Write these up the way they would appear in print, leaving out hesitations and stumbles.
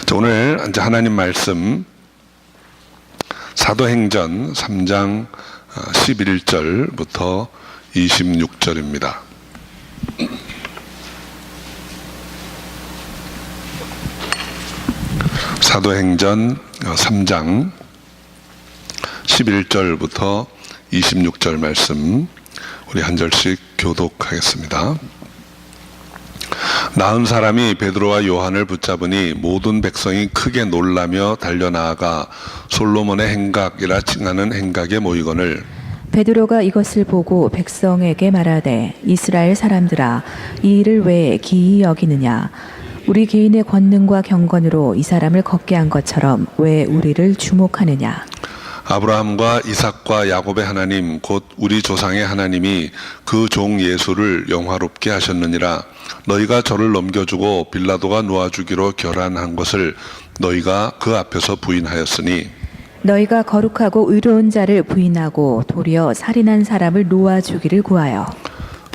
자, 오늘 이제 하나님 말씀 사도행전 3장 11절부터 26절입니다. 사도행전 3장 11절부터 26절 말씀 우리 한 절씩 교독하겠습니다. 나은 사람이 베드로와 요한을 붙잡으니 모든 백성이 크게 놀라며 달려나아가 솔로몬의 행각이라 칭하는 행각에 모이거늘 베드로가 이것을 보고 백성에게 말하되 이스라엘 사람들아 이 일을 왜 기이 여기느냐 우리 개인의 권능과 경건으로 이 사람을 걷게 한 것처럼 왜 우리를 주목하느냐. 아브라함과 이삭과 야곱의 하나님 곧 우리 조상의 하나님이 그 종 예수를 영화롭게 하셨느니라. 너희가 저를 넘겨주고 빌라도가 놓아주기로 결한한 것을 너희가 그 앞에서 부인하였으니 너희가 거룩하고 의로운 자를 부인하고 도리어 살인한 사람을 놓아주기를 구하여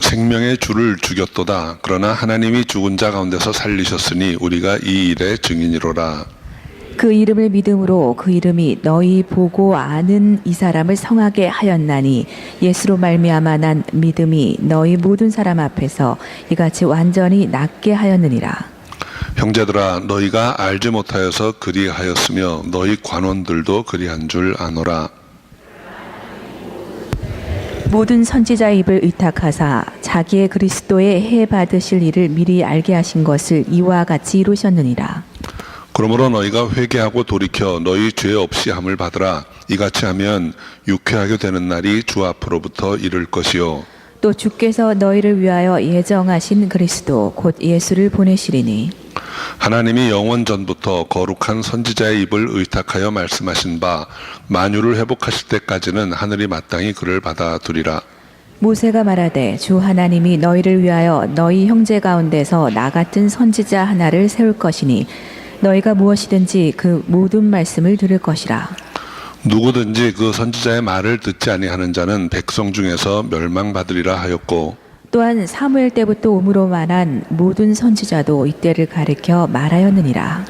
생명의 주를 죽였도다. 그러나 하나님이 죽은 자 가운데서 살리셨으니 우리가 이 일의 증인이로라. 그 이름을 믿음으로 그 이름이 너희 보고 아는 이 사람을 성하게 하였나니 예수로 말미암아 난 믿음이 너희 모든 사람 앞에서 이같이 완전히 낫게 하였느니라. 형제들아 너희가 알지 못하여서 그리하였으며 너희 관원들도 그리한 줄 아노라. 모든 선지자의 입을 의탁하사 자기의 그리스도의 해 받으실 일을 미리 알게 하신 것을 이와 같이 이루셨느니라. 그러므로 너희가 회개하고 돌이켜 너희 죄 없이 함을 받으라. 이같이 하면 유쾌하게 되는 날이 주 앞으로부터 이를 것이요 또 주께서 너희를 위하여 예정하신 그리스도 곧 예수를 보내시리니 하나님이 영원 전부터 거룩한 선지자의 입을 의탁하여 말씀하신 바 만유를 회복하실 때까지는 하늘이 마땅히 그를 받아두리라. 모세가 말하되 주 하나님이 너희를 위하여 너희 형제 가운데서 나 같은 선지자 하나를 세울 것이니 너희가 무엇이든지 그 모든 말씀을 들을 것이라. 누구든지 그 선지자의 말을 듣지 아니하는 자는 백성 중에서 멸망받으리라 하였고 또한 사무엘 때부터 오므로 말한 모든 선지자도 이때를 가리켜 말하였느니라.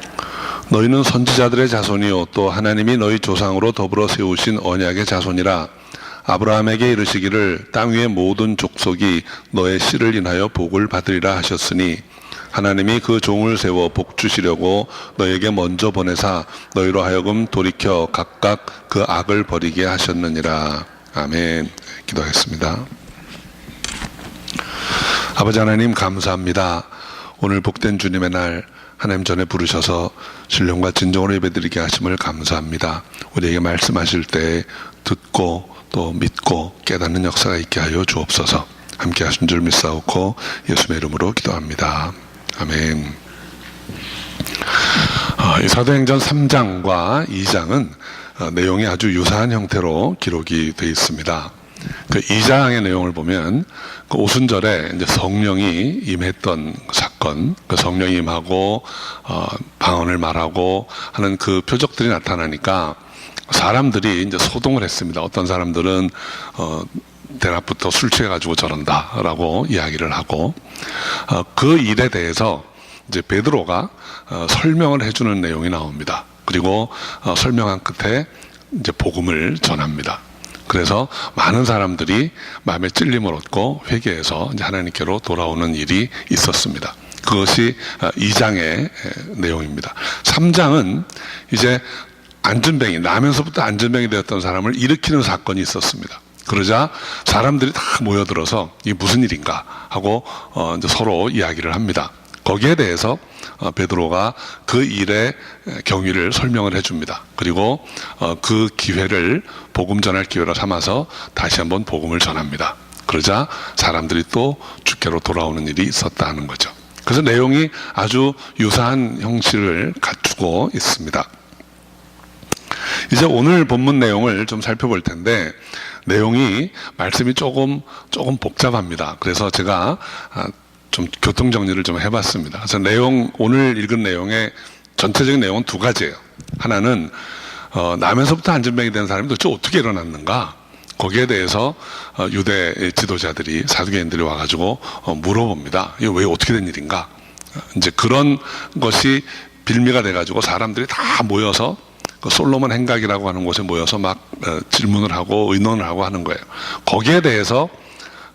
너희는 선지자들의 자손이요 또 하나님이 너희 조상으로 더불어 세우신 언약의 자손이라. 아브라함에게 이르시기를 땅 위의 모든 족속이 너의 씨를 인하여 복을 받으리라 하셨으니 하나님이 그 종을 세워 복 주시려고 너에게 먼저 보내사 너희로 하여금 돌이켜 각각 그 악을 버리게 하셨느니라. 아멘. 기도하겠습니다. 아버지 하나님 감사합니다. 오늘 복된 주님의 날 하나님 전에 부르셔서 신령과 진정으로 예배드리게 하심을 감사합니다. 우리에게 말씀하실 때 듣고 또 믿고 깨닫는 역사가 있게 하여 주옵소서. 함께 하신 줄 믿사옵고 예수의 이름으로 기도합니다. 아멘. 이 사도행전 3장과 2장은 내용이 아주 유사한 형태로 기록이 되어 있습니다. 그 2장의 내용을 보면 그 오순절에 이제 성령이 임했던 사건, 그 성령이 임하고 방언을 말하고 하는 그 표적들이 나타나니까 사람들이 이제 소동을 했습니다. 어떤 사람들은 대낮부터 술 취해가지고 저런다라고 이야기를 하고 그 일에 대해서 이제 베드로가 설명을 해주는 내용이 나옵니다. 그리고 설명한 끝에 이제 복음을 전합니다. 그래서 많은 사람들이 마음에 찔림을 얻고 회개해서 이제 하나님께로 돌아오는 일이 있었습니다. 그것이 2장의 내용입니다. 3장은 이제 안전뱅이, 나면서부터 안전뱅이 되었던 사람을 일으키는 사건이 있었습니다. 그러자 사람들이 다 모여들어서 이게 무슨 일인가 하고 이제 서로 이야기를 합니다. 거기에 대해서 베드로가 그 일의 경위를 설명을 해줍니다. 그리고 그 기회를 복음 전할 기회로 삼아서 다시 한번 복음을 전합니다. 그러자 사람들이 또 주께로 돌아오는 일이 있었다는 거죠. 그래서 내용이 아주 유사한 형식을 갖추고 있습니다. 이제 오늘 본문 내용을 좀 살펴볼 텐데 내용이 말씀이 조금 복잡합니다. 그래서 제가 좀 교통 정리를 좀 해봤습니다. 그래서 오늘 읽은 내용의 전체적인 내용은 두 가지예요. 하나는 나면서부터 안전병이 된 사람이 도대체 어떻게 일어났는가? 거기에 대해서 유대 지도자들이 사두개인들이 와가지고 물어봅니다. 이게 왜 어떻게 된 일인가? 이제 그런 것이 빌미가 돼가지고 사람들이 다 모여서 그 솔로몬 행각이라고 하는 곳에 모여서 막 질문을 하고 의논을 하고 하는 거예요. 거기에 대해서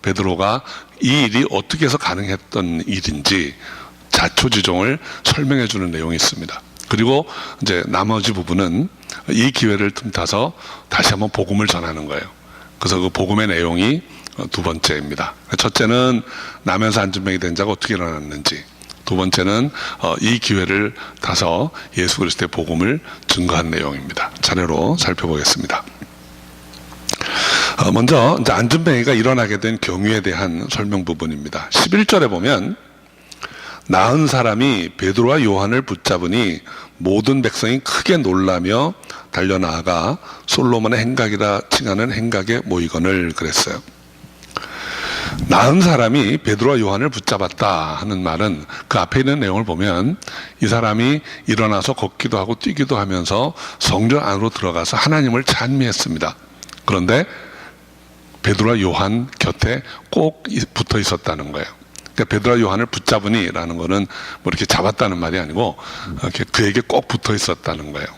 베드로가 이 일이 어떻게 해서 가능했던 일인지 자초지종을 설명해 주는 내용이 있습니다. 그리고 이제 나머지 부분은 이 기회를 틈타서 다시 한번 복음을 전하는 거예요. 그래서 그 복음의 내용이 두 번째입니다. 첫째는 나면서 안진병이 된 자가 어떻게 일어났는지, 두 번째는 이 기회를 타서 예수 그리스도의 복음을 증거한 내용입니다. 차례로 살펴보겠습니다. 먼저 이제 안진뱅이가 일어나게 된 경위에 대한 설명 부분입니다. 11절에 보면 나은 사람이 베드로와 요한을 붙잡으니 모든 백성이 크게 놀라며 달려나아가 솔로몬의 행각이라 칭하는 행각에 모이거늘 그랬어요. 나은 사람이 베드로와 요한을 붙잡았다 하는 말은 그 앞에 있는 내용을 보면 이 사람이 일어나서 걷기도 하고 뛰기도 하면서 성전 안으로 들어가서 하나님을 찬미했습니다. 그런데 베드로와 요한 곁에 꼭 붙어 있었다는 거예요. 그러니까 베드로와 요한을 붙잡으니라는 거는 뭐 이렇게 잡았다는 말이 아니고 그에게 꼭 붙어 있었다는 거예요.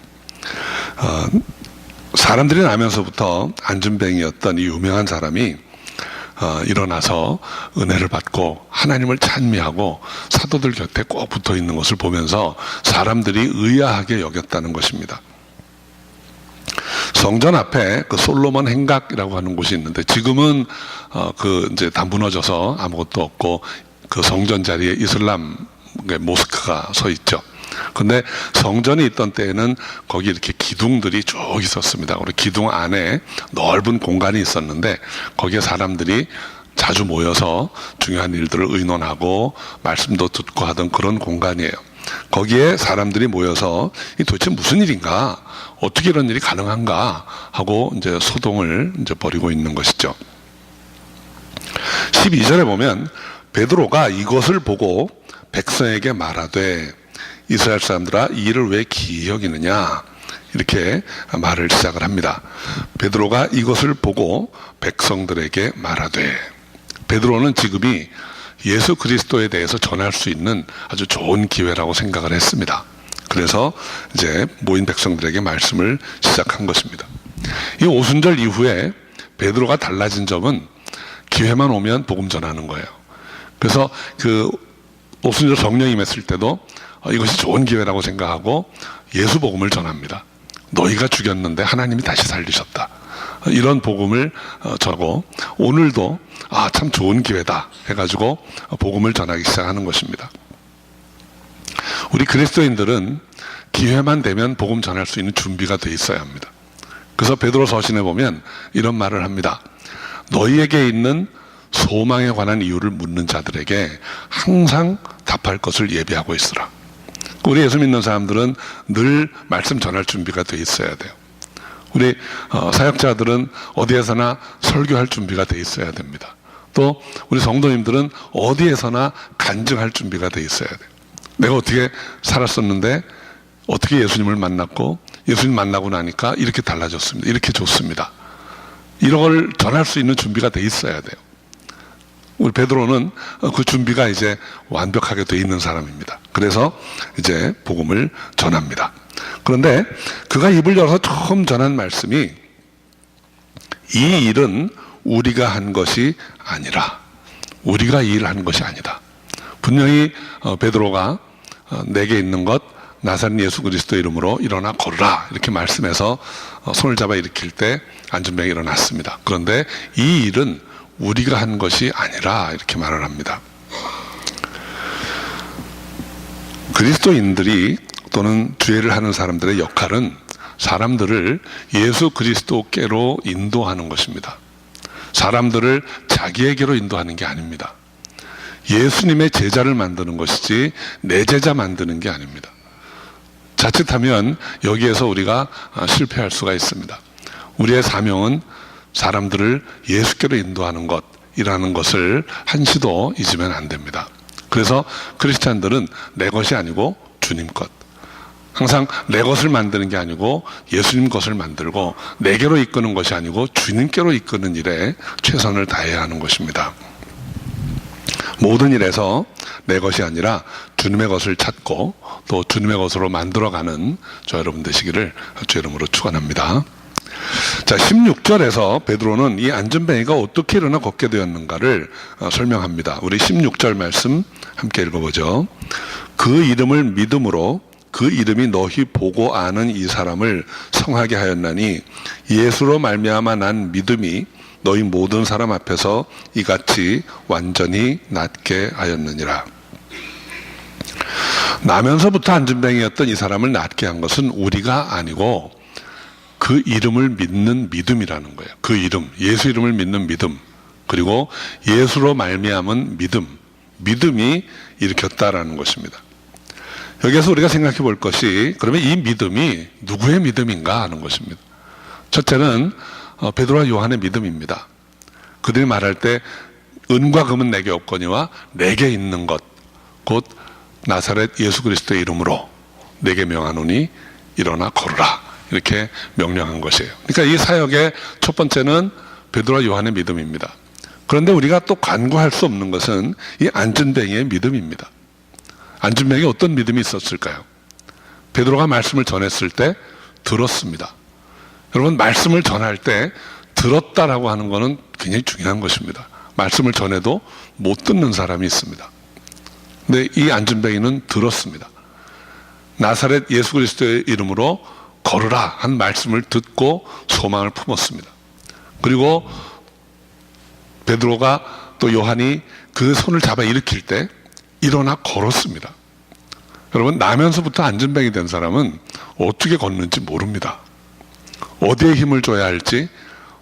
사람들이 나면서부터 안진뱅이였던 이 유명한 사람이 일어나서 은혜를 받고 하나님을 찬미하고 사도들 곁에 꼭 붙어 있는 것을 보면서 사람들이 의아하게 여겼다는 것입니다. 성전 앞에 그 솔로몬 행각이라고 하는 곳이 있는데 지금은 이제 다 무너져서 아무것도 없고 그 성전 자리에 이슬람 모스크가 서 있죠. 근데 성전이 있던 때에는 거기 이렇게 기둥들이 쭉 있었습니다. 우리 기둥 안에 넓은 공간이 있었는데 거기에 사람들이 자주 모여서 중요한 일들을 의논하고 말씀도 듣고 하던 그런 공간이에요. 거기에 사람들이 모여서 이 도대체 무슨 일인가, 어떻게 이런 일이 가능한가 하고 이제 소동을 이제 벌이고 있는 것이죠. 12절에 보면 베드로가 이것을 보고 백성에게 말하되 이스라엘 사람들아 이 일을 왜 기이 여기느냐 이렇게 말을 시작을 합니다. 베드로가 이것을 보고 백성들에게 말하되, 베드로는 지금이 예수 그리스도에 대해서 전할 수 있는 아주 좋은 기회라고 생각을 했습니다. 그래서 이제 모인 백성들에게 말씀을 시작한 것입니다. 이 오순절 이후에 베드로가 달라진 점은 기회만 오면 복음 전하는 거예요. 그래서 그 오순절 성령이 임했을 때도 이것이 좋은 기회라고 생각하고 예수 복음을 전합니다. 너희가 죽였는데 하나님이 다시 살리셨다. 이런 복음을 전하고 오늘도 참 좋은 기회다 해가지고 복음을 전하기 시작하는 것입니다. 우리 그리스도인들은 기회만 되면 복음 전할 수 있는 준비가 돼 있어야 합니다. 그래서 베드로 서신에 보면 이런 말을 합니다. 너희에게 있는 소망에 관한 이유를 묻는 자들에게 항상 답할 것을 예비하고 있으라. 우리 예수 믿는 사람들은 늘 말씀 전할 준비가 돼 있어야 돼요. 우리 사역자들은 어디에서나 설교할 준비가 돼 있어야 됩니다. 또 우리 성도님들은 어디에서나 간증할 준비가 돼 있어야 돼요. 내가 어떻게 살았었는데 어떻게 예수님을 만났고 예수님 만나고 나니까 이렇게 달라졌습니다. 이렇게 좋습니다. 이런 걸 전할 수 있는 준비가 돼 있어야 돼요. 우리 베드로는 그 준비가 이제 완벽하게 돼 있는 사람입니다. 그래서 이제 복음을 전합니다. 그런데 그가 입을 열어서 처음 전한 말씀이 이 일은 우리가 한 것이 아니라, 우리가 이 일을 한 것이 아니다. 분명히 베드로가 내게 있는 것 나사렛 예수 그리스도 이름으로 일어나 걸으라 이렇게 말씀해서 손을 잡아 일으킬 때 안진뱅이 일어났습니다. 그런데 이 일은 우리가 한 것이 아니라 이렇게 말을 합니다. 그리스도인들이 또는 죄를 하는 사람들의 역할은 사람들을 예수 그리스도께로 인도하는 것입니다. 사람들을 자기에게로 인도하는 게 아닙니다. 예수님의 제자를 만드는 것이지 내 제자 만드는 게 아닙니다. 자칫하면 여기에서 우리가 실패할 수가 있습니다. 우리의 사명은 사람들을 예수께로 인도하는 것이라는 것을 한시도 잊으면 안 됩니다. 그래서 크리스찬들은 내 것이 아니고 주님 것, 항상 내 것을 만드는 게 아니고 예수님 것을 만들고 내게로 이끄는 것이 아니고 주님께로 이끄는 일에 최선을 다해야 하는 것입니다. 모든 일에서 내 것이 아니라 주님의 것을 찾고 또 주님의 것으로 만들어가는 저 여러분 되시기를 주 이름으로 축원합니다. 자, 16절에서 베드로는 이 안전뱅이가 어떻게 일어나 걷게 되었는가를 설명합니다. 우리 16절 말씀 함께 읽어보죠. 그 이름을 믿음으로 그 이름이 너희 보고 아는 이 사람을 성하게 하였나니 예수로 말미암아 난 믿음이 너희 모든 사람 앞에서 이같이 완전히 낫게 하였느니라. 나면서부터 안전뱅이였던 이 사람을 낫게 한 것은 우리가 아니고 그 이름을 믿는 믿음이라는 거예요. 그 이름, 예수 이름을 믿는 믿음, 그리고 예수로 말미암은 믿음이 일으켰다라는 것입니다. 여기에서 우리가 생각해 볼 것이, 그러면 이 믿음이 누구의 믿음인가 하는 것입니다. 첫째는 베드로와 요한의 믿음입니다. 그들이 말할 때 은과 금은 내게 없거니와 내게 있는 것 곧 나사렛 예수 그리스도의 이름으로 내게 명하노니 일어나 걸으라, 이렇게 명령한 것이에요. 그러니까 이 사역의 첫 번째는 베드로와 요한의 믿음입니다. 그런데 우리가 또 간과할 수 없는 것은 이 안전뱅이의 믿음입니다. 안전뱅이에 어떤 믿음이 있었을까요? 베드로가 말씀을 전했을 때 들었습니다. 여러분, 말씀을 전할 때 들었다라고 하는 것은 굉장히 중요한 것입니다. 말씀을 전해도 못 듣는 사람이 있습니다. 근데 이 안전뱅이는 들었습니다. 나사렛 예수 그리스도의 이름으로 걸으라 한 말씀을 듣고 소망을 품었습니다. 그리고 베드로가 또 요한이 그 손을 잡아 일으킬 때 일어나 걸었습니다. 여러분, 나면서부터 안전뱅이 된 사람은 어떻게 걷는지 모릅니다. 어디에 힘을 줘야 할지,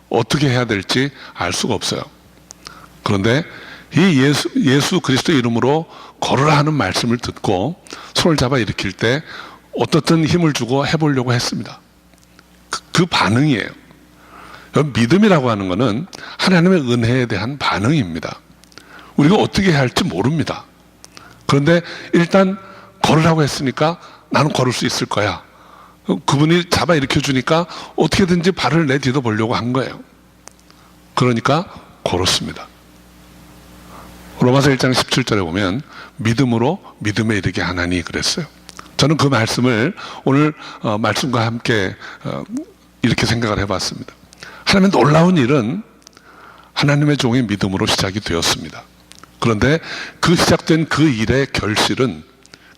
어떻게 해야 될지 알 수가 없어요. 그런데 이 예수 그리스도 이름으로 걸으라 하는 말씀을 듣고 손을 잡아 일으킬 때 어떻든 힘을 주고 해보려고 했습니다. 그 반응이에요. 믿음이라고 하는 것은 하나님의 은혜에 대한 반응입니다. 우리가 어떻게 해야 할지 모릅니다. 그런데 일단 걸으라고 했으니까 나는 걸을 수 있을 거야. 그분이 잡아 일으켜 주니까 어떻게든지 발을 내딛어 보려고 한 거예요. 그러니까 걸었습니다. 로마서 1장 17절에 보면 믿음으로 믿음에 이르게 하나니 그랬어요. 저는 그 말씀을 오늘 말씀과 함께 이렇게 생각을 해봤습니다. 하나님의 놀라운 일은 하나님의 종의 믿음으로 시작이 되었습니다. 그런데 그 시작된 그 일의 결실은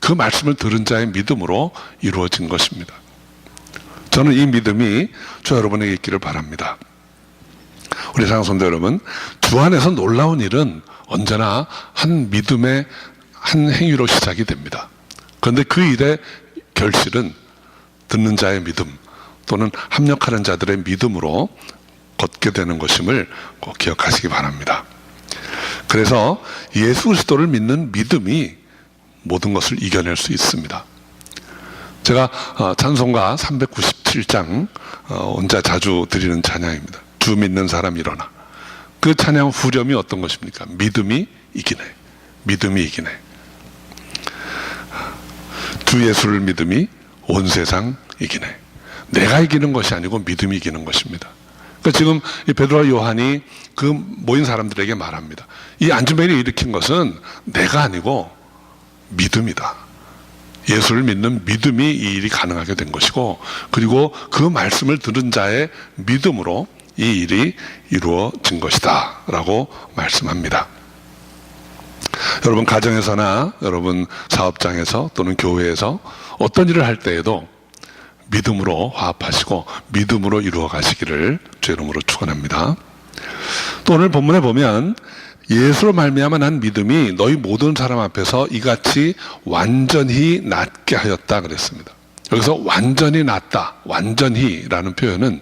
그 말씀을 들은 자의 믿음으로 이루어진 것입니다. 저는 이 믿음이 저 여러분에게 있기를 바랍니다. 우리 사랑하는 성도 여러분, 주 안에서 놀라운 일은 언제나 한 믿음의 한 행위로 시작이 됩니다. 그런데 그 일의 결실은 듣는 자의 믿음 또는 합력하는 자들의 믿음으로 걷게 되는 것임을 꼭 기억하시기 바랍니다. 그래서 예수 그리스도를 믿는 믿음이 모든 것을 이겨낼 수 있습니다. 제가 찬송가 397장 혼자 자주 드리는 찬양입니다. 주 믿는 사람 일어나. 그 찬양 후렴이 어떤 것입니까? 믿음이 이기네. 믿음이 이기네. 주 예수를 믿음이 온 세상 이기네. 내가 이기는 것이 아니고 믿음이 이기는 것입니다. 그러니까 지금 이 베드로와 요한이 그 모인 사람들에게 말합니다. 이 안전뱅이를 일으킨 것은 내가 아니고 믿음이다. 예수를 믿는 믿음이 이 일이 가능하게 된 것이고, 그리고 그 말씀을 들은 자의 믿음으로 이 일이 이루어진 것이다 라고 말씀합니다. 여러분 가정에서나 여러분 사업장에서 또는 교회에서 어떤 일을 할 때에도 믿음으로 화합하시고 믿음으로 이루어 가시기를 주 이름으로 축원합니다. 또 오늘 본문에 보면 예수로 말미암아 난 믿음이 너희 모든 사람 앞에서 이같이 완전히 낫게 하였다 그랬습니다. 여기서 완전히 낫다, 완전히라는 표현은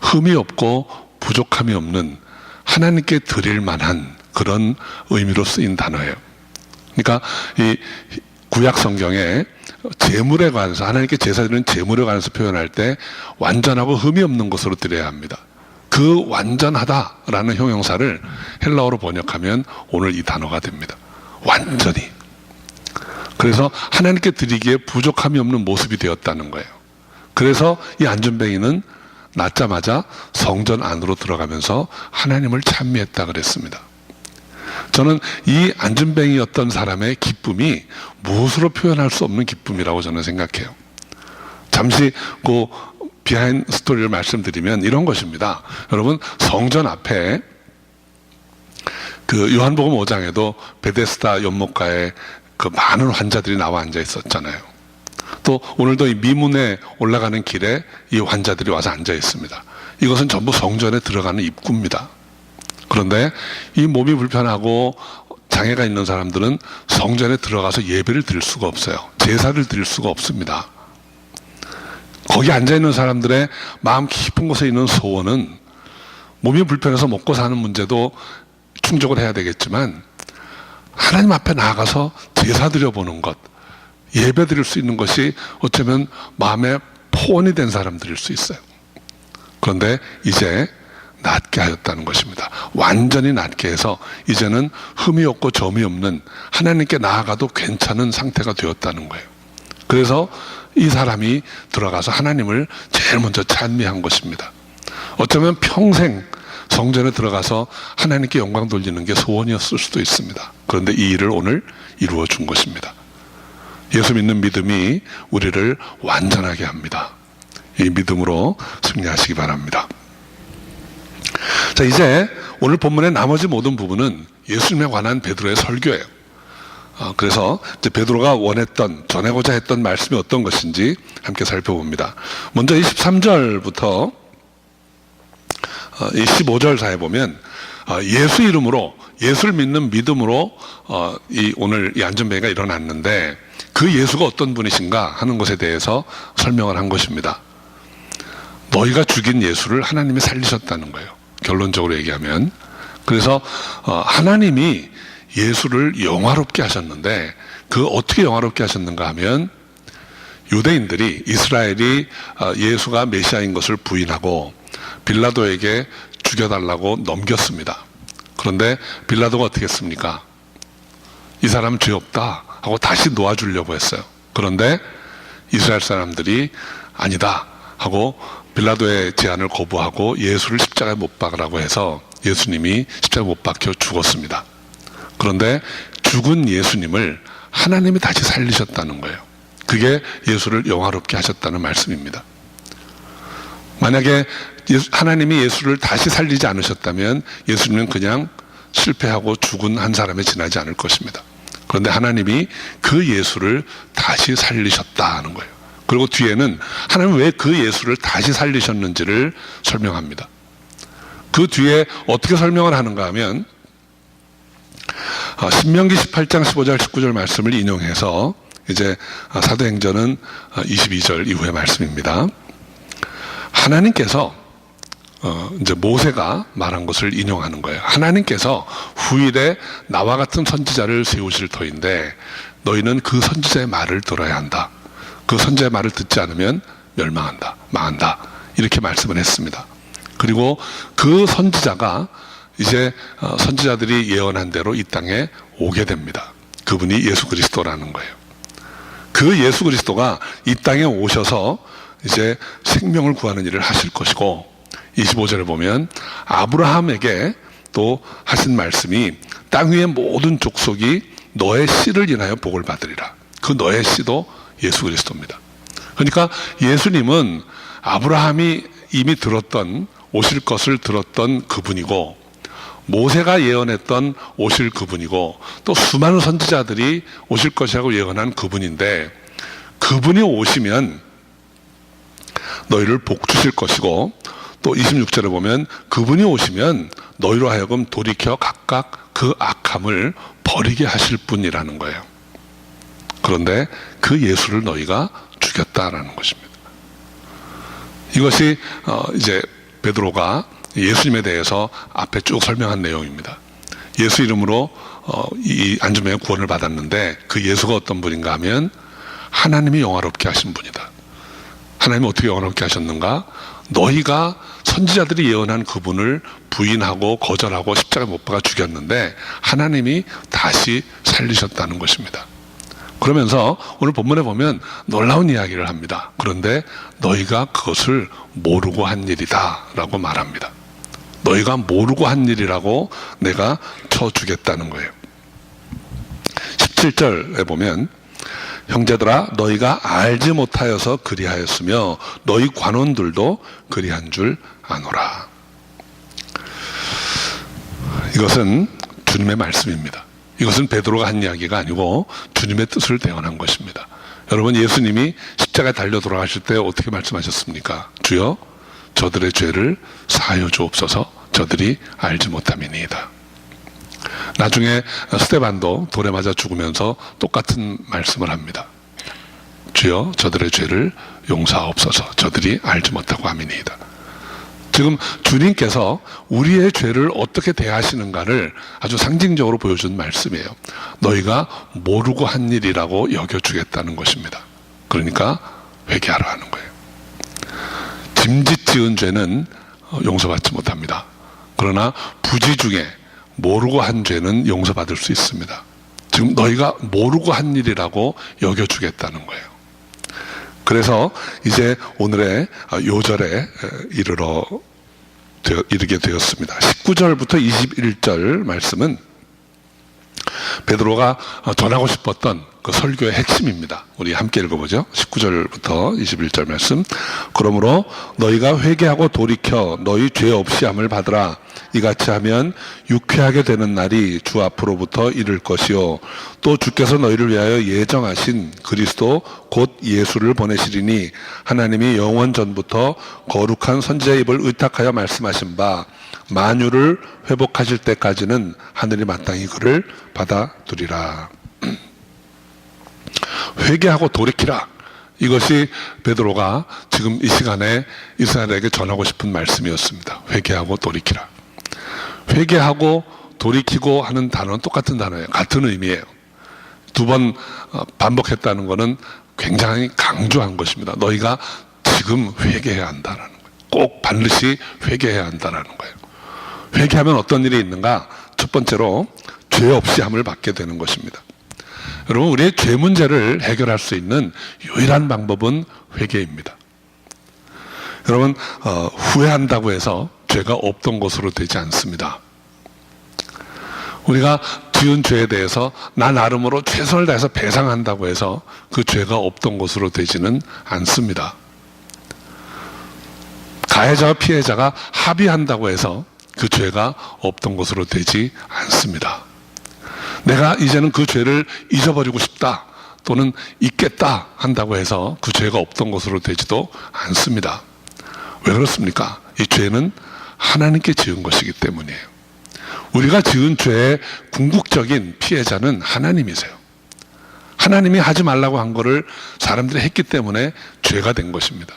흠이 없고 부족함이 없는 하나님께 드릴 만한 그런 의미로 쓰인 단어예요. 그러니까 이 구약 성경에 제물에 관해서, 하나님께 제사 드리는 제물에 관해서 표현할 때 완전하고 흠이 없는 것으로 드려야 합니다. 그 완전하다라는 형용사를 헬라어로 번역하면 오늘 이 단어가 됩니다. 완전히. 그래서 하나님께 드리기에 부족함이 없는 모습이 되었다는 거예요. 그래서 이 안전뱅이는 낳자마자 성전 안으로 들어가면서 하나님을 찬미했다 그랬습니다. 저는 이 안전뱅이였던 사람의 기쁨이 무엇으로 표현할 수 없는 기쁨이라고 저는 생각해요. 잠시 그 비하인드 스토리를 말씀드리면 이런 것입니다. 여러분, 성전 앞에 그 요한복음 5장에도 베데스다 연못가에 그 많은 환자들이 나와 앉아 있었잖아요. 또 오늘도 이 미문에 올라가는 길에 이 환자들이 와서 앉아 있습니다. 이것은 전부 성전에 들어가는 입구입니다. 그런데 이 몸이 불편하고 장애가 있는 사람들은 성전에 들어가서 예배를 드릴 수가 없어요. 제사를 드릴 수가 없습니다. 거기 앉아있는 사람들의 마음 깊은 곳에 있는 소원은 몸이 불편해서 먹고 사는 문제도 충족을 해야 되겠지만 하나님 앞에 나아가서 제사 드려보는 것, 예배 드릴 수 있는 것이 어쩌면 마음의 포원이 된 사람들일 수 있어요. 그런데 이제 낫게 하였다는 것입니다. 완전히 낫게 해서 이제는 흠이 없고 점이 없는, 하나님께 나아가도 괜찮은 상태가 되었다는 거예요. 그래서 이 사람이 들어가서 하나님을 제일 먼저 찬미한 것입니다. 어쩌면 평생 성전에 들어가서 하나님께 영광 돌리는 게 소원이었을 수도 있습니다. 그런데 이 일을 오늘 이루어 준 것입니다. 예수 믿는 믿음이 우리를 완전하게 합니다. 이 믿음으로 승리하시기 바랍니다. 자, 이제 오늘 본문의 나머지 모든 부분은 예수님에 관한 베드로의 설교예요. 그래서 이제 베드로가 원했던, 전하고자 했던 말씀이 어떤 것인지 함께 살펴봅니다. 먼저 23절부터 15절 사이에 보면 예수 이름으로, 예수를 믿는 믿음으로 오늘 이 안전뱅이가 일어났는데 그 예수가 어떤 분이신가 하는 것에 대해서 설명을 한 것입니다. 너희가 죽인 예수를 하나님이 살리셨다는 거예요. 결론적으로 얘기하면. 그래서 하나님이 예수를 영화롭게 하셨는데 그 어떻게 영화롭게 하셨는가 하면 유대인들이, 이스라엘이 예수가 메시아인 것을 부인하고 빌라도에게 죽여달라고 넘겼습니다. 그런데 빌라도가 어떻게 했습니까? 이 사람은 죄 없다 하고 다시 놓아주려고 했어요. 그런데 이스라엘 사람들이 아니다 하고 빌라도의 제안을 거부하고 예수를 십자가에 못 박으라고 해서 예수님이 십자가에 못 박혀 죽었습니다. 그런데 죽은 예수님을 하나님이 다시 살리셨다는 거예요. 그게 예수를 영화롭게 하셨다는 말씀입니다. 만약에 하나님이 예수를 다시 살리지 않으셨다면 예수님은 그냥 실패하고 죽은 한 사람에 지나지 않을 것입니다. 그런데 하나님이 그 예수를 다시 살리셨다는 거예요. 그리고 뒤에는 하나님은 왜 그 예수를 다시 살리셨는지를 설명합니다. 그 뒤에 어떻게 설명을 하는가 하면 신명기 18장 15절 19절 말씀을 인용해서 이제 사도행전은 22절 이후의 말씀입니다. 하나님께서 이제 모세가 말한 것을 인용하는 거예요. 하나님께서 후일에 나와 같은 선지자를 세우실 터인데 너희는 그 선지자의 말을 들어야 한다. 그 선지자의 말을 듣지 않으면 멸망한다, 망한다, 이렇게 말씀을 했습니다. 그리고 그 선지자가 이제 선지자들이 예언한 대로 이 땅에 오게 됩니다. 그분이 예수 그리스도라는 거예요. 그 예수 그리스도가 이 땅에 오셔서 이제 생명을 구하는 일을 하실 것이고 25절을 보면 아브라함에게 또 하신 말씀이 땅 위의 모든 족속이 너의 씨를 인하여 복을 받으리라. 그 너의 씨도 예수 그리스도입니다. 그러니까 예수님은 아브라함이 이미 들었던, 오실 것을 들었던 그분이고 모세가 예언했던 오실 그분이고 또 수많은 선지자들이 오실 것이라고 예언한 그분인데 그분이 오시면 너희를 복 주실 것이고 또 26절에 보면 그분이 오시면 너희로 하여금 돌이켜 각각 그 악함을 버리게 하실 분이라는 거예요. 그런데 그 예수를 너희가 죽였다라는 것입니다. 이것이 이제 베드로가 예수님에 대해서 앞에 쭉 설명한 내용입니다. 예수 이름으로 이 안전뱅이가 구원을 받았는데 그 예수가 어떤 분인가 하면 하나님이 영화롭게 하신 분이다. 하나님이 어떻게 영화롭게 하셨는가? 너희가 선지자들이 예언한 그분을 부인하고 거절하고 십자가에 못 박아 죽였는데 하나님이 다시 살리셨다는 것입니다. 그러면서 오늘 본문에 보면 놀라운 이야기를 합니다. 그런데 너희가 그것을 모르고 한 일이다 라고 말합니다. 너희가 모르고 한 일이라고 내가 쳐주겠다는 거예요. 17절에 보면 형제들아 너희가 알지 못하여서 그리하였으며 너희 관원들도 그리한 줄 아노라. 이것은 주님의 말씀입니다. 이것은 베드로가 한 이야기가 아니고 주님의 뜻을 대언한 것입니다. 여러분, 예수님이 십자가에 달려 돌아가실 때 어떻게 말씀하셨습니까? 주여 저들의 죄를 사하여 주옵소서 저들이 알지 못함이니이다. 나중에 스데반도 돌에 맞아 죽으면서 똑같은 말씀을 합니다. 주여 저들의 죄를 용서하옵소서 저들이 알지 못하고 함이니이다. 지금 주님께서 우리의 죄를 어떻게 대하시는가를 아주 상징적으로 보여준 말씀이에요. 너희가 모르고 한 일이라고 여겨주겠다는 것입니다. 그러니까 회개하라 하는 거예요. 짐짓 지은 죄는 용서받지 못합니다. 그러나 부지 중에 모르고 한 죄는 용서받을 수 있습니다. 지금 너희가 모르고 한 일이라고 여겨주겠다는 거예요. 그래서 이제 오늘의 요절에 이르게 되었습니다. 19절부터 21절 말씀은 베드로가 전하고 싶었던 그 설교의 핵심입니다. 우리 함께 읽어보죠. 19절부터 21절 말씀. 그러므로 너희가 회개하고 돌이켜 너희 죄 없이 함을 받으라. 이같이 하면 유쾌하게 되는 날이 주 앞으로부터 이를 것이요 또 주께서 너희를 위하여 예정하신 그리스도 곧 예수를 보내시리니 하나님이 영원 전부터 거룩한 선지자의 입을 의탁하여 말씀하신 바 만유를 회복하실 때까지는 하늘이 마땅히 그를 받아두리라. 회개하고 돌이키라. 이것이 베드로가 지금 이 시간에 이스라엘에게 전하고 싶은 말씀이었습니다. 회개하고 돌이키라. 회개하고 돌이키고 하는 단어는 똑같은 단어예요. 같은 의미예요. 두 번 반복했다는 것은 굉장히 강조한 것입니다. 너희가 지금 회개해야 한다는 거예요. 꼭 반드시 회개해야 한다는 거예요. 회개하면 어떤 일이 있는가? 첫 번째로 죄 없이 함을 받게 되는 것입니다. 여러분, 우리의 죄 문제를 해결할 수 있는 유일한 방법은 회개입니다. 여러분, 후회한다고 해서 죄가 없던 것으로 되지 않습니다. 우리가 지은 죄에 대해서 나 나름으로 최선을 다해서 배상한다고 해서 그 죄가 없던 것으로 되지는 않습니다. 가해자와 피해자가 합의한다고 해서 그 죄가 없던 것으로 되지 않습니다. 내가 이제는 그 죄를 잊어버리고 싶다 또는 잊겠다 한다고 해서 그 죄가 없던 것으로 되지도 않습니다. 왜 그렇습니까? 이 죄는 하나님께 지은 것이기 때문이에요. 우리가 지은 죄의 궁극적인 피해자는 하나님이세요. 하나님이 하지 말라고 한 거를 사람들이 했기 때문에 죄가 된 것입니다.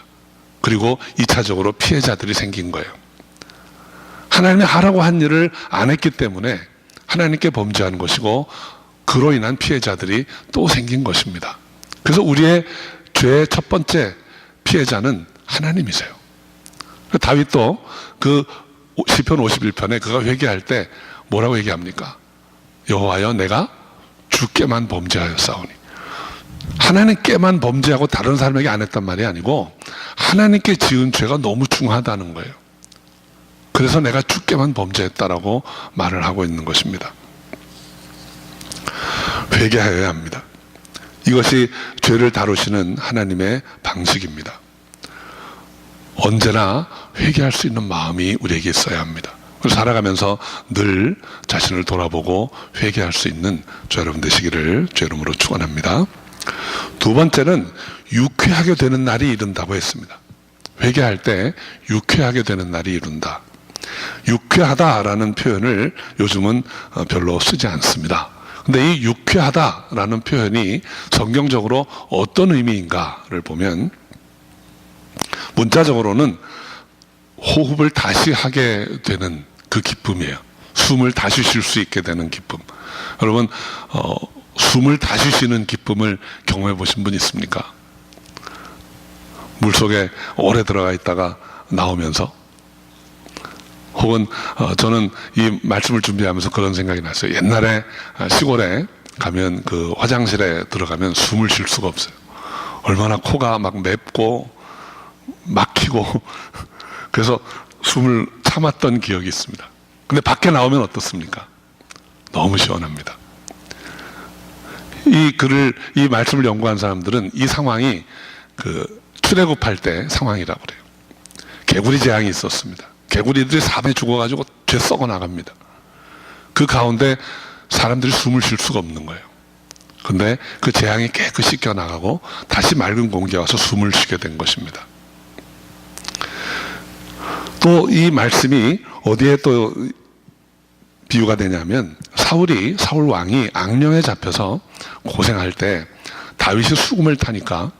그리고 2차적으로 피해자들이 생긴 거예요. 하나님이 하라고 한 일을 안 했기 때문에 하나님께 범죄한 것이고 그로 인한 피해자들이 또 생긴 것입니다. 그래서 우리의 죄의 첫 번째 피해자는 하나님이세요. 다윗도 그 시편 51편에 그가 회개할 때 뭐라고 얘기합니까? 여호와여 내가 주께만 범죄하였사오니. 하나님께만 범죄하고 다른 사람에게 안 했단 말이 아니고 하나님께 지은 죄가 너무 중하다는 거예요. 그래서 내가 주께만 범죄했다라고 말을 하고 있는 것입니다. 회개하여야 합니다. 이것이 죄를 다루시는 하나님의 방식입니다. 언제나 회개할 수 있는 마음이 우리에게 있어야 합니다. 그래서 살아가면서 늘 자신을 돌아보고 회개할 수 있는 저 여러분 되시기를 주 이름으로 축원합니다. 두 번째는 유쾌하게 되는 날이 이른다고 했습니다. 회개할 때 유쾌하게 되는 날이 이른다. 유쾌하다라는 표현을 요즘은 별로 쓰지 않습니다. 근데 이 유쾌하다라는 표현이 성경적으로 어떤 의미인가를 보면 문자적으로는 호흡을 다시 하게 되는 그 기쁨이에요. 숨을 다시 쉴 수 있게 되는 기쁨. 여러분, 숨을 다시 쉬는 기쁨을 경험해 보신 분 있습니까? 물속에 오래 들어가 있다가 나오면서, 혹은 저는 이 말씀을 준비하면서 그런 생각이 났어요. 옛날에 시골에 가면 그 화장실에 들어가면 숨을 쉴 수가 없어요. 얼마나 코가 막 맵고 막히고 그래서 숨을 참았던 기억이 있습니다. 근데 밖에 나오면 어떻습니까? 너무 시원합니다. 이 말씀을 연구한 사람들은 이 상황이 출애굽할 때 상황이라고 그래요. 개구리 재앙이 있었습니다. 개구리들이 삶에 죽어가지고 죄 썩어 나갑니다. 그 가운데 사람들이 숨을 쉴 수가 없는 거예요. 근데 그 재앙이 깨끗이 껴나가고 다시 맑은 공기가 와서 숨을 쉬게 된 것입니다. 또 이 말씀이 어디에 또 비유가 되냐면 사울 왕이 악령에 잡혀서 고생할 때 다윗이 수금을 타니까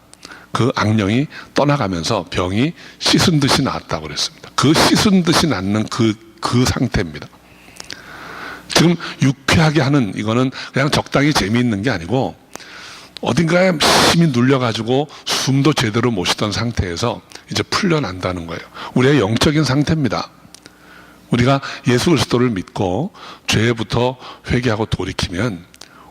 그 악령이 떠나가면서 병이 씻은 듯이 나았다고 그랬습니다. 그 씻은 듯이 낫는 그 상태입니다. 지금 유쾌하게 하는 이거는 그냥 적당히 재미있는 게 아니고 어딘가에 힘이 눌려가지고 숨도 제대로 못 쉬던 상태에서 이제 풀려난다는 거예요. 우리의 영적인 상태입니다. 우리가 예수 그리스도를 믿고 죄부터 회개하고 돌이키면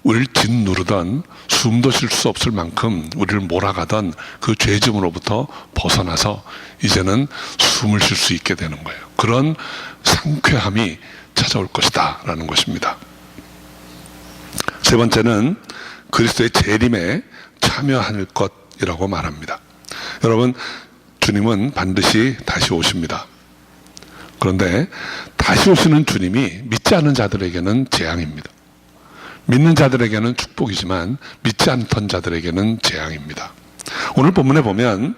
우리를 짓누르던 숨도 쉴 수 없을 만큼 우리를 몰아가던 그 죄짐으로부터 벗어나서 이제는 숨을 쉴 수 있게 되는 거예요. 그런 상쾌함이 찾아올 것이다 라는 것입니다. 세 번째는 그리스도의 재림에 참여할 것이라고 말합니다. 여러분, 주님은 반드시 다시 오십니다. 그런데 다시 오시는 주님이 믿지 않는 자들에게는 재앙입니다. 믿는 자들에게는 축복이지만 믿지 않던 자들에게는 재앙입니다. 오늘 본문에 보면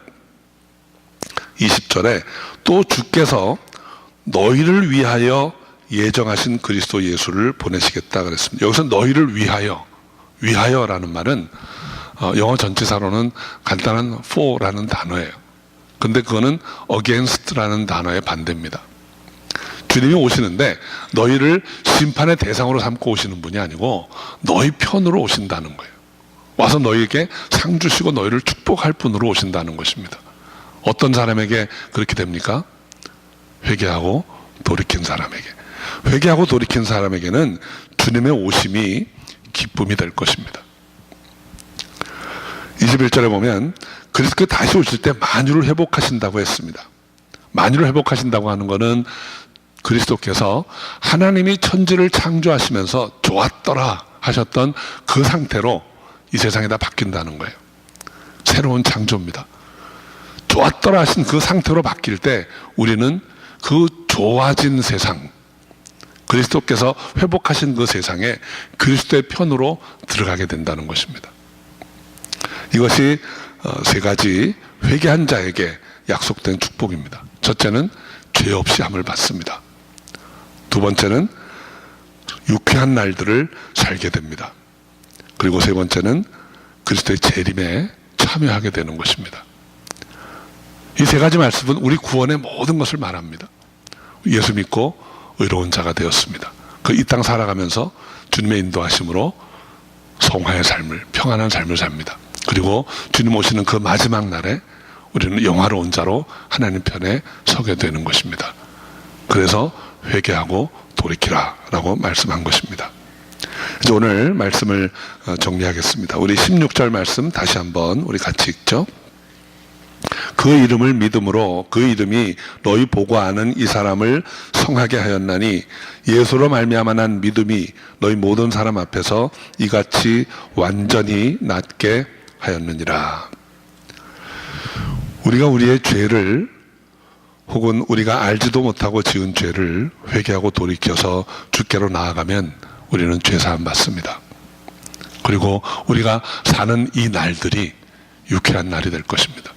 20절에 또 주께서 너희를 위하여 예정하신 그리스도 예수를 보내시겠다 그랬습니다. 여기서 너희를 위하여라는 말은 영어 전치사로는 간단한 for라는 단어예요. 근데 그거는 against라는 단어의 반대입니다. 주님이 오시는데 너희를 심판의 대상으로 삼고 오시는 분이 아니고 너희 편으로 오신다는 거예요. 와서 너희에게 상 주시고 너희를 축복할 분으로 오신다는 것입니다. 어떤 사람에게 그렇게 됩니까? 회개하고 돌이킨 사람에게. 회개하고 돌이킨 사람에게는 주님의 오심이 기쁨이 될 것입니다. 21절에 보면 그래서 그 다시 오실 때 만유를 회복하신다고 했습니다. 만유를 회복하신다고 하는 것은 그리스도께서 하나님이 천지를 창조하시면서 좋았더라 하셨던 그 상태로 이 세상에다 바뀐다는 거예요. 새로운 창조입니다. 좋았더라 하신 그 상태로 바뀔 때 우리는 그 좋아진 세상, 그리스도께서 회복하신 그 세상에 그리스도의 편으로 들어가게 된다는 것입니다. 이것이 세 가지 회개한 자에게 약속된 축복입니다. 첫째는 죄 없이 함을 받습니다. 두 번째는 유쾌한 날들을 살게 됩니다. 그리고 세 번째는 그리스도의 재림에 참여하게 되는 것입니다. 이 세 가지 말씀은 우리 구원의 모든 것을 말합니다. 예수 믿고 의로운 자가 되었습니다. 그 이 땅 살아가면서 주님의 인도하심으로 성화의 삶을, 평안한 삶을 삽니다. 그리고 주님 오시는 그 마지막 날에 우리는 영화로운 자로 하나님 편에 서게 되는 것입니다. 그래서 회개하고 돌이키라 라고 말씀한 것입니다. 이제 오늘 말씀을 정리하겠습니다. 우리 16절 말씀 다시 한번 우리 같이 읽죠. 그 이름을 믿음으로 그 이름이 너희 보고 아는 이 사람을 성하게 하였나니 예수로 말미암아 난 믿음이 너희 모든 사람 앞에서 이같이 완전히 낫게 하였느니라. 우리가 우리의 죄를 혹은 우리가 알지도 못하고 지은 죄를 회개하고 돌이켜서 주께로 나아가면 우리는 죄사함 받습니다. 그리고 우리가 사는 이 날들이 유쾌한 날이 될 것입니다.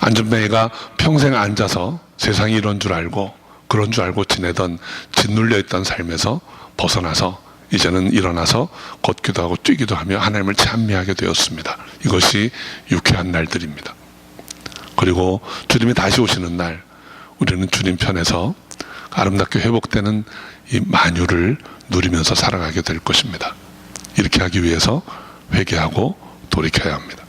안전뱅이가 평생 앉아서 세상이 이런 줄 알고 그런 줄 알고 지내던 짓눌려 있던 삶에서 벗어나서 이제는 일어나서 걷기도 하고 뛰기도 하며 하나님을 찬미하게 되었습니다. 이것이 유쾌한 날들입니다. 그리고 주님이 다시 오시는 날 우리는 주님 편에서 아름답게 회복되는 이 만유를 누리면서 살아가게 될 것입니다. 이렇게 하기 위해서 회개하고 돌이켜야 합니다.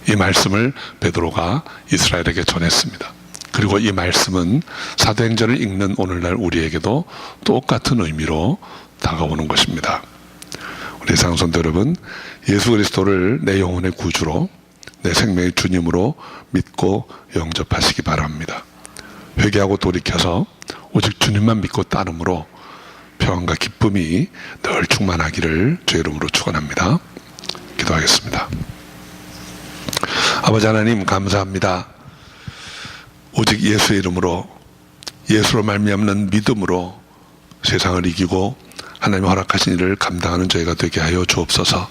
이 말씀을 베드로가 이스라엘에게 전했습니다. 그리고 이 말씀은 사도행전을 읽는 오늘날 우리에게도 똑같은 의미로 다가오는 것입니다. 우리 상선도 여러분, 예수 그리스도를 내 영혼의 구주로 내 생명의 주님으로 믿고 영접하시기 바랍니다. 회개하고 돌이켜서 오직 주님만 믿고 따름으로 평안과 기쁨이 늘 충만하기를 주의 이름으로 축원합니다. 기도하겠습니다. 아버지 하나님 감사합니다. 오직 예수의 이름으로, 예수로 말미암는 믿음으로 세상을 이기고 하나님 허락하신 일을 감당하는 저희가 되게 하여 주옵소서.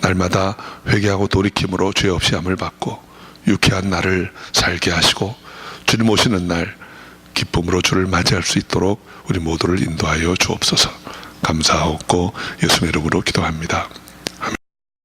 날마다 회개하고 돌이킴으로 죄 없이 함을 받고 유쾌한 날을 살게 하시고 주님 오시는 날 기쁨으로 주를 맞이할 수 있도록 우리 모두를 인도하여 주옵소서. 감사하옵고 예수의 이름으로 기도합니다.